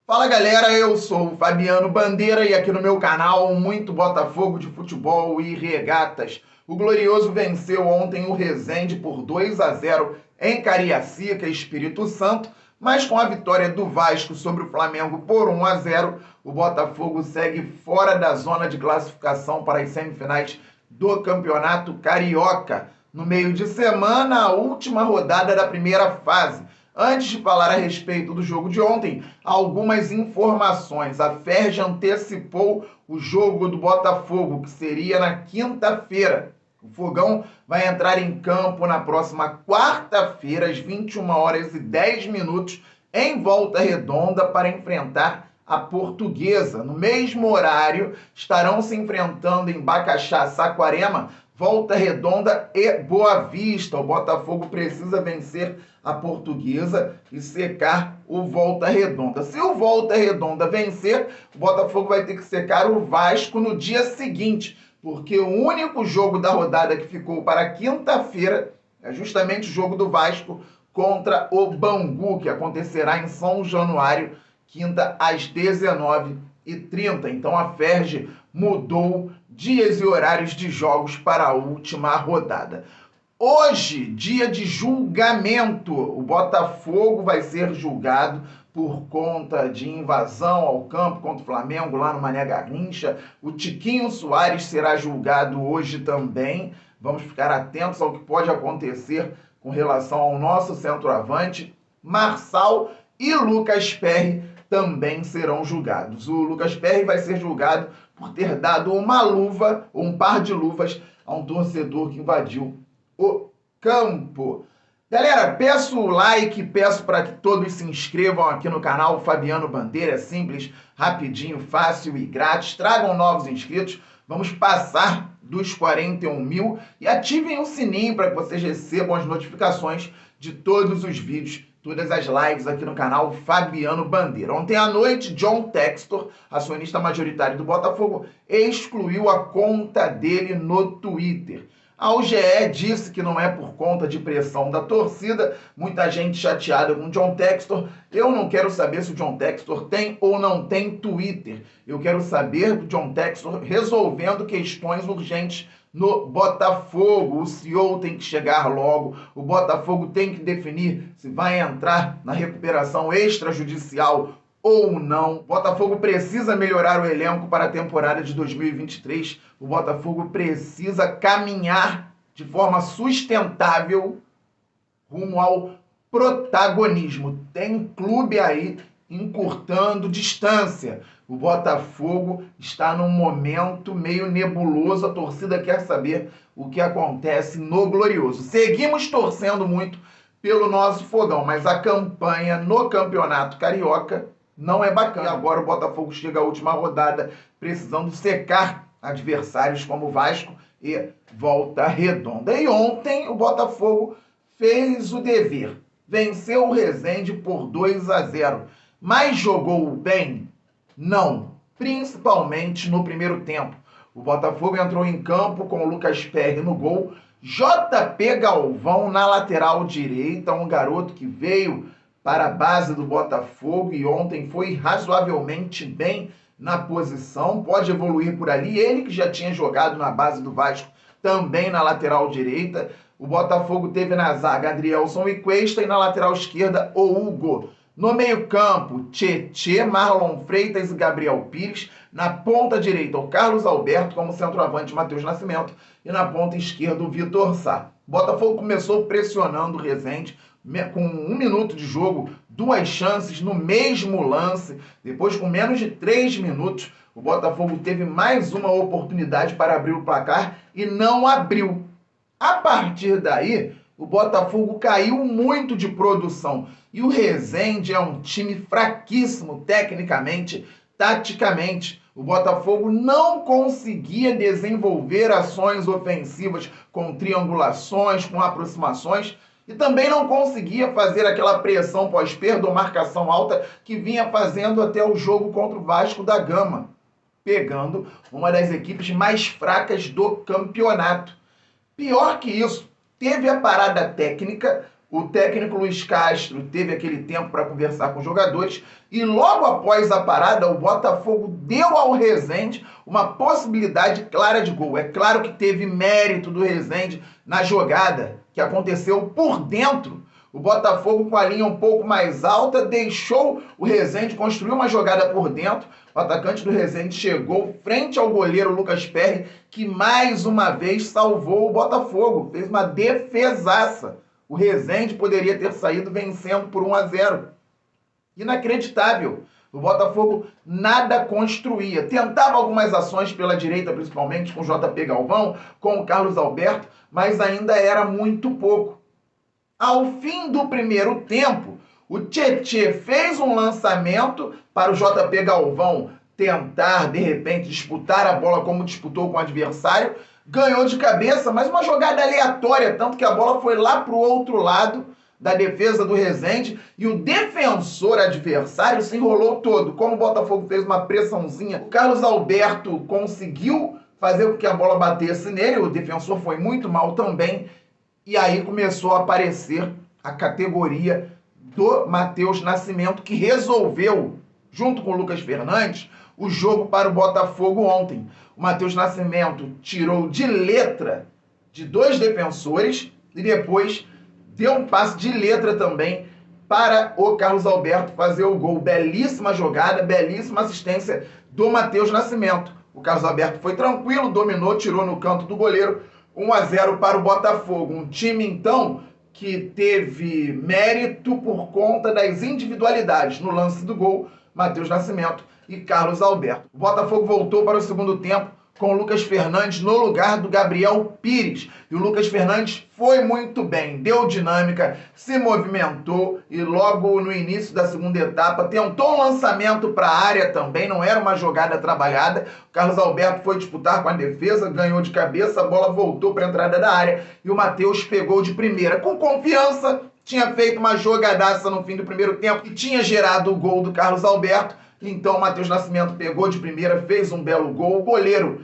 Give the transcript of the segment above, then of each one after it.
Fala galera, eu sou o Fabiano Bandeira e aqui no meu canal muito Botafogo de futebol e regatas. O Glorioso venceu ontem o Resende por 2-0 em Cariacica, Espírito Santo, mas com a vitória do Vasco sobre o Flamengo por 1-0, o Botafogo segue fora da zona de classificação para as semifinais do Campeonato Carioca. No meio de semana, a última rodada da primeira fase. Antes de falar a respeito do jogo de ontem, algumas informações. A Ferj antecipou o jogo do Botafogo, que seria na quinta-feira. O Fogão vai entrar em campo na próxima quarta-feira, às 21h10, em Volta Redonda, para enfrentar a Portuguesa. No mesmo horário, estarão se enfrentando em Bacaxá, Saquarema, Volta Redonda e Boa Vista. O Botafogo precisa vencer a Portuguesa e secar o Volta Redonda. Se o Volta Redonda vencer, o Botafogo vai ter que secar o Vasco no dia seguinte, porque o único jogo da rodada que ficou para quinta-feira é justamente o jogo do Vasco contra o Bangu, que acontecerá em São Januário, quinta às 19h30. Então a Ferj mudou dias e horários de jogos para a última rodada. Hoje, dia de julgamento, o Botafogo vai ser julgado por conta de invasão ao campo contra o Flamengo lá no Mané Garrincha. O Tiquinho Soares será julgado hoje também. Vamos ficar atentos ao que pode acontecer com relação ao nosso centroavante. Marçal e Lucas Perry também serão julgados. O Lucas Perry vai ser julgado por ter dado uma luva, ou um par de luvas, a um torcedor que invadiu o campo. Galera, peço o like, peço para que todos se inscrevam aqui no canal Fabiano Bandeira. É simples, rapidinho, fácil e grátis. Tragam novos inscritos. Vamos passar dos 41 mil e ativem o sininho para que vocês recebam as notificações de todos os vídeos, todas as lives aqui no canal Fabiano Bandeira. Ontem à noite, John Textor, acionista majoritário do Botafogo, excluiu a conta dele no Twitter. A UGE disse que não é por conta de pressão da torcida, muita gente chateada com o John Textor. Eu não quero saber se o John Textor tem ou não tem Twitter. Eu quero saber do John Textor resolvendo questões urgentes no Botafogo. O CEO tem que chegar logo, o Botafogo tem que definir se vai entrar na recuperação extrajudicial ou não. O Botafogo precisa melhorar o elenco para a temporada de 2023. O Botafogo precisa caminhar de forma sustentável rumo ao protagonismo. Tem clube aí encurtando distância. O Botafogo está num momento meio nebuloso. A torcida quer saber o que acontece no Glorioso. Seguimos torcendo muito pelo nosso Fogão, mas a campanha no Campeonato Carioca não é bacana. E agora o Botafogo chega à última rodada precisando secar adversários como o Vasco e Volta Redonda. E ontem o Botafogo fez o dever. Venceu o Resende por 2-0. Mas jogou bem? Não. Principalmente no primeiro tempo. O Botafogo entrou em campo com o Lucas Perry no gol. JP Galvão na lateral direita, um garoto que veio para a base do Botafogo e ontem foi razoavelmente bem na posição, pode evoluir por ali. Ele que já tinha jogado na base do Vasco, também na lateral direita. O Botafogo teve na zaga Adrielson e Cuesta e na lateral esquerda o Hugo. No meio-campo, Tietê, Marlon Freitas e Gabriel Pires. Na ponta direita, o Carlos Alberto como centroavante, Matheus Nascimento. E na ponta esquerda, o Vitor Sá. O Botafogo começou pressionando o Resende, com 1 minuto de jogo, 2 chances no mesmo lance. Depois, com menos de 3 minutos, o Botafogo teve mais uma oportunidade para abrir o placar e não abriu. A partir daí, o Botafogo caiu muito de produção. E o Resende é um time fraquíssimo tecnicamente, taticamente. O Botafogo não conseguia desenvolver ações ofensivas com triangulações, com aproximações, e também não conseguia fazer aquela pressão pós-perda ou marcação alta que vinha fazendo até o jogo contra o Vasco da Gama, pegando uma das equipes mais fracas do campeonato. Pior que isso, teve a parada técnica, O técnico Luiz Castro teve aquele tempo para conversar com os jogadores e logo após a parada, o Botafogo deu ao Rezende uma possibilidade clara de gol. É claro que teve mérito do Rezende na jogada que aconteceu por dentro. O Botafogo, com a linha um pouco mais alta, deixou o Rezende construir uma jogada por dentro. O atacante do Rezende chegou frente ao goleiro Lucas Perry, que mais uma vez salvou o Botafogo. Fez uma defesaça. O Rezende poderia ter saído vencendo por 1-0. Inacreditável. O Botafogo nada construía. Tentava algumas ações pela direita, principalmente com o JP Galvão, com o Carlos Alberto, mas ainda era muito pouco. Ao fim do primeiro tempo, o Tietê fez um lançamento para o JP Galvão tentar, de repente, disputar a bola como disputou com o adversário. Ganhou de cabeça, mas uma jogada aleatória, tanto que a bola foi lá para o outro lado da defesa do Rezende e o defensor adversário se enrolou todo. Como o Botafogo fez uma pressãozinha, o Carlos Alberto conseguiu fazer com que a bola batesse nele, o defensor foi muito mal também, e aí começou a aparecer a categoria do Matheus Nascimento, que resolveu, junto com o Lucas Fernandes, o jogo para o Botafogo ontem. O Matheus Nascimento tirou de letra de 2 defensores e depois deu um passe de letra também para o Carlos Alberto fazer o gol. Belíssima jogada, belíssima assistência do Matheus Nascimento. O Carlos Alberto foi tranquilo, dominou, tirou no canto do goleiro. 1-0 para o Botafogo. Um time, então, que teve mérito por conta das individualidades. No lance do gol, Matheus Nascimento e Carlos Alberto. O Botafogo voltou para o segundo tempo com o Lucas Fernandes no lugar do Gabriel Pires. E o Lucas Fernandes foi muito bem, deu dinâmica, se movimentou e logo no início da segunda etapa tentou um lançamento para a área também, não era uma jogada trabalhada. O Carlos Alberto foi disputar com a defesa, ganhou de cabeça, a bola voltou para a entrada da área e o Matheus pegou de primeira. Com confiança, tinha feito uma jogadaça no fim do primeiro tempo e tinha gerado o gol do Carlos Alberto. Então o Matheus Nascimento pegou de primeira, fez um belo gol. O goleiro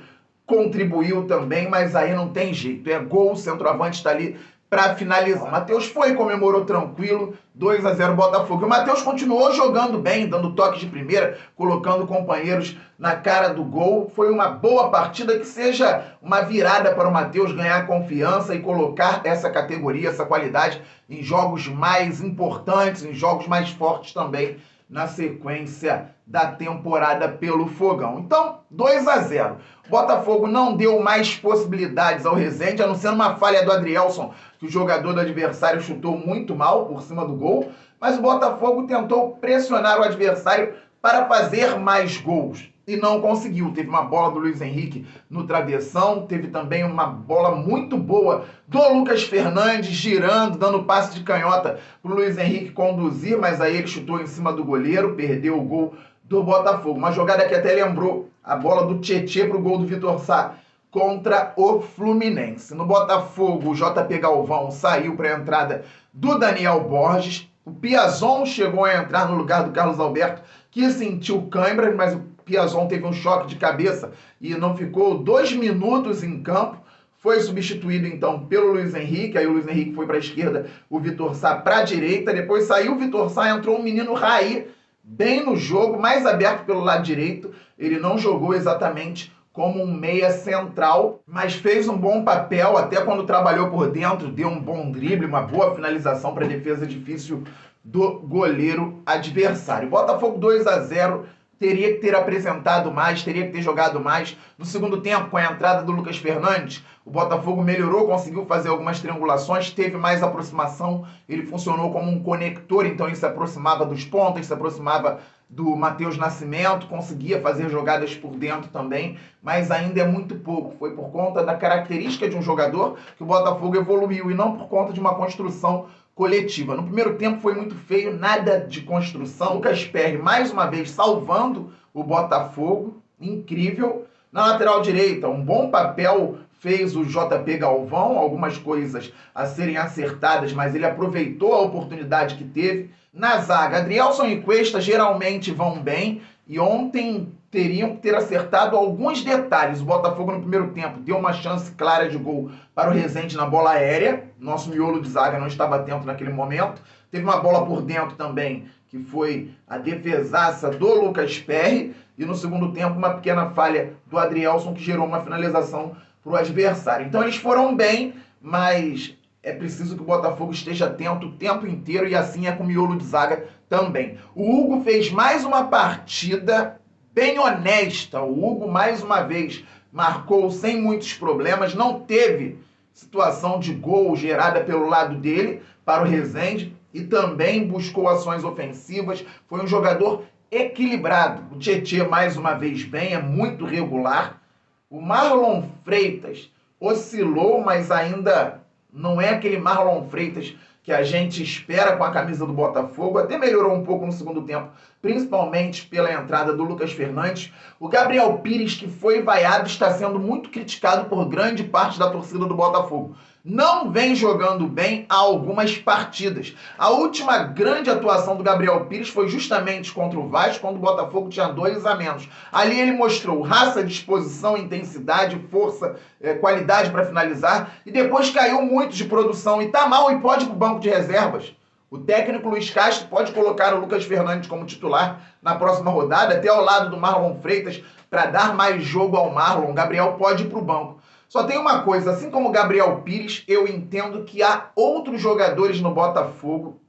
contribuiu também, mas aí não tem jeito. É gol, o centroavante está ali para finalizar. O Matheus foi, comemorou tranquilo, 2-0 Botafogo. E o Matheus continuou jogando bem, dando toques de primeira, colocando companheiros na cara do gol. Foi uma boa partida, que seja uma virada para o Matheus ganhar confiança e colocar essa categoria, essa qualidade em jogos mais importantes, em jogos mais fortes também, na sequência da temporada pelo Fogão. Então, 2-0. Botafogo não deu mais possibilidades ao Rezende, a não ser uma falha do Adrielson, que o jogador do adversário chutou muito mal por cima do gol, mas o Botafogo tentou pressionar o adversário para fazer mais gols e não conseguiu. Teve uma bola do Luiz Henrique no travessão, teve também uma bola muito boa do Lucas Fernandes girando, dando passe de canhota para o Luiz Henrique conduzir, mas aí ele chutou em cima do goleiro, perdeu o gol do Botafogo. Uma jogada que até lembrou a bola do Tietê para o gol do Vitor Sá contra o Fluminense. No Botafogo, o JP Galvão saiu para a entrada do Daniel Borges. O Piazon chegou a entrar no lugar do Carlos Alberto, que sentiu câimbras, mas o Piazon teve um choque de cabeça e não ficou 2 minutos em campo. Foi substituído, então, pelo Luiz Henrique. Aí o Luiz Henrique foi para a esquerda, o Vitor Sá para a direita. Depois saiu o Vitor Sá, entrou o menino Raí, bem no jogo, mais aberto pelo lado direito. Ele não jogou exatamente como um meia central, mas fez um bom papel, até quando trabalhou por dentro, deu um bom drible, uma boa finalização para a defesa difícil do goleiro adversário. Botafogo 2-0, teria que ter apresentado mais, teria que ter jogado mais. No segundo tempo, com a entrada do Lucas Fernandes, o Botafogo melhorou, conseguiu fazer algumas triangulações, teve mais aproximação, ele funcionou como um conector, então ele se aproximava dos pontas, se aproximava do Matheus Nascimento, conseguia fazer jogadas por dentro também, mas ainda é muito pouco. Foi por conta da característica de um jogador que o Botafogo evoluiu e não por conta de uma construção coletiva. No primeiro tempo foi muito feio, nada de construção. Lucas Perry, mais uma vez, salvando o Botafogo, incrível. Na lateral direita, um bom papel fez o JP Galvão, algumas coisas a serem acertadas, mas ele aproveitou a oportunidade que teve. Na zaga, Adrielson e Cuesta geralmente vão bem, e ontem teriam que ter acertado alguns detalhes. O Botafogo no primeiro tempo deu uma chance clara de gol para o Rezende na bola aérea. Nosso miolo de zaga não estava atento naquele momento. Teve uma bola por dentro também, que foi a defesaça do Lucas Perry. E no segundo tempo, uma pequena falha do Adrielson, que gerou uma finalização para o adversário. Então eles foram bem, mas é preciso que o Botafogo esteja atento o tempo inteiro, e assim é com o miolo de zaga também. O Hugo fez mais uma partida bem honesta. O Hugo, mais uma vez, marcou sem muitos problemas, não teve situação de gol gerada pelo lado dele para o Rezende, e também buscou ações ofensivas. Foi um jogador equilibrado. O Tietê, mais uma vez, bem, é muito regular. O Marlon Freitas oscilou, mas ainda não é aquele Marlon Freitas que a gente espera com a camisa do Botafogo. Até melhorou um pouco no segundo tempo, principalmente pela entrada do Lucas Fernandes. O Gabriel Pires, que foi vaiado, está sendo muito criticado por grande parte da torcida do Botafogo. Não vem jogando bem há algumas partidas. A última grande atuação do Gabriel Pires foi justamente contra o Vasco, quando o Botafogo tinha 2 a menos. Ali ele mostrou raça, disposição, intensidade, força, qualidade para finalizar, e depois caiu muito de produção e tá mal e pode ir para o banco de reservas. O técnico Luiz Castro pode colocar o Lucas Fernandes como titular na próxima rodada, até ao lado do Marlon Freitas, para dar mais jogo ao Marlon. O Gabriel pode ir para o banco. Só tem uma coisa, assim como o Gabriel Pires, eu entendo que há outros jogadores no Botafogo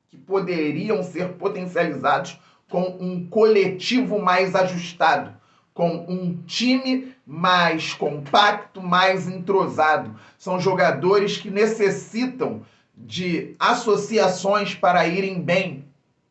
que poderiam ser potencializados com um coletivo mais ajustado, com um time mais compacto, mais entrosado. São jogadores que necessitam de associações para irem bem.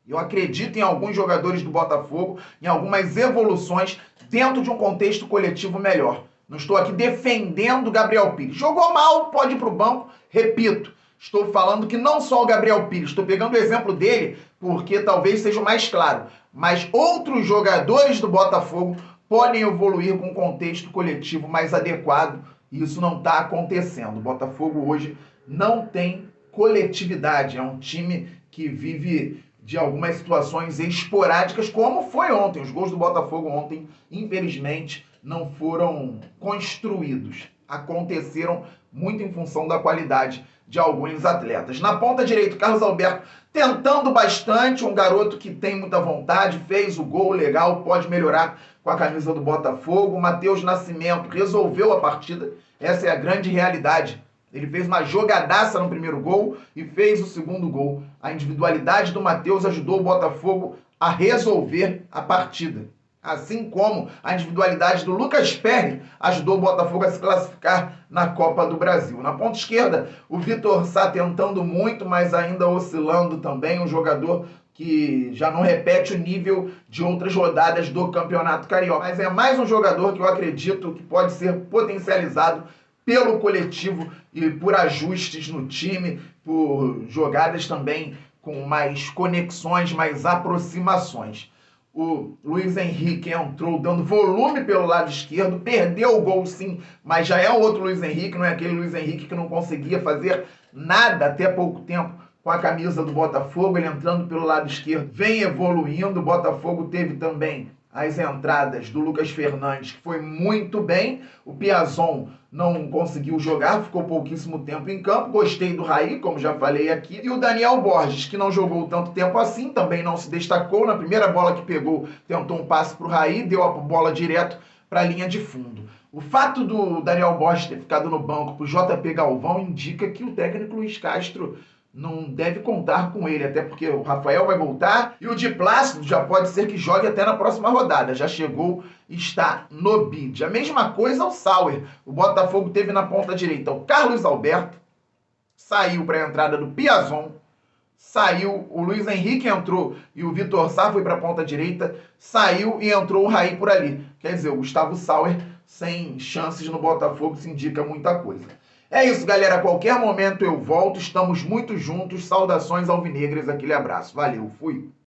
Eu acredito em alguns jogadores do Botafogo, em algumas evoluções dentro de um contexto coletivo melhor. Não estou aqui defendendo o Gabriel Pires. Jogou mal, pode ir para o banco. Repito, estou falando que não só o Gabriel Pires, estou pegando o exemplo dele porque talvez seja o mais claro, mas outros jogadores do Botafogo podem evoluir com um contexto coletivo mais adequado, e isso não está acontecendo. O Botafogo hoje não tem coletividade, é um time que vive de algumas situações esporádicas, como foi ontem. Os gols do Botafogo ontem, infelizmente, não foram construídos. Aconteceram muito em função da qualidade de alguns atletas. Na ponta direita, Carlos Alberto tentando bastante, um garoto que tem muita vontade, fez o gol legal, pode melhorar com a camisa do Botafogo. Matheus Nascimento resolveu a partida, essa é a grande realidade. Ele fez uma jogadaça no primeiro gol e fez o segundo gol. A individualidade do Matheus ajudou o Botafogo a resolver a partida. Assim como a individualidade do Lucas Perry ajudou o Botafogo a se classificar na Copa do Brasil. Na ponta esquerda, o Vitor Sá tentando muito, mas ainda oscilando também, um jogador que já não repete o nível de outras rodadas do Campeonato Carioca. Mas é mais um jogador que eu acredito que pode ser potencializado pelo coletivo e por ajustes no time, por jogadas também com mais conexões, mais aproximações. O Luiz Henrique entrou dando volume pelo lado esquerdo, perdeu o gol sim, mas já é o outro Luiz Henrique, não é aquele Luiz Henrique que não conseguia fazer nada até pouco tempo com a camisa do Botafogo. Ele entrando pelo lado esquerdo, vem evoluindo. O Botafogo teve também as entradas do Lucas Fernandes, que foi muito bem. O Piazon não conseguiu jogar, ficou pouquíssimo tempo em campo. Gostei do Raí, como já falei aqui. E o Daniel Borges, que não jogou tanto tempo assim, também não se destacou. Na primeira bola que pegou, tentou um passe para o Raí, deu a bola direto para a linha de fundo. O fato do Daniel Borges ter ficado no banco para o JP Galvão indica que o técnico Luiz Castro não deve contar com ele, até porque o Rafael vai voltar e o Di Plácido já pode ser que jogue até na próxima rodada. Já chegou e está no bid. A mesma coisa o Sauer. O Botafogo teve na ponta direita o Carlos Alberto, saiu para a entrada do Piazon, saiu, o Luiz Henrique entrou e o Vitor Sá foi para a ponta direita, saiu e entrou o Raí por ali. Quer dizer, o Gustavo Sauer sem chances no Botafogo, se indica muita coisa. É isso, galera. A qualquer momento eu volto. Estamos muito juntos. Saudações alvinegras. Aquele abraço. Valeu. Fui.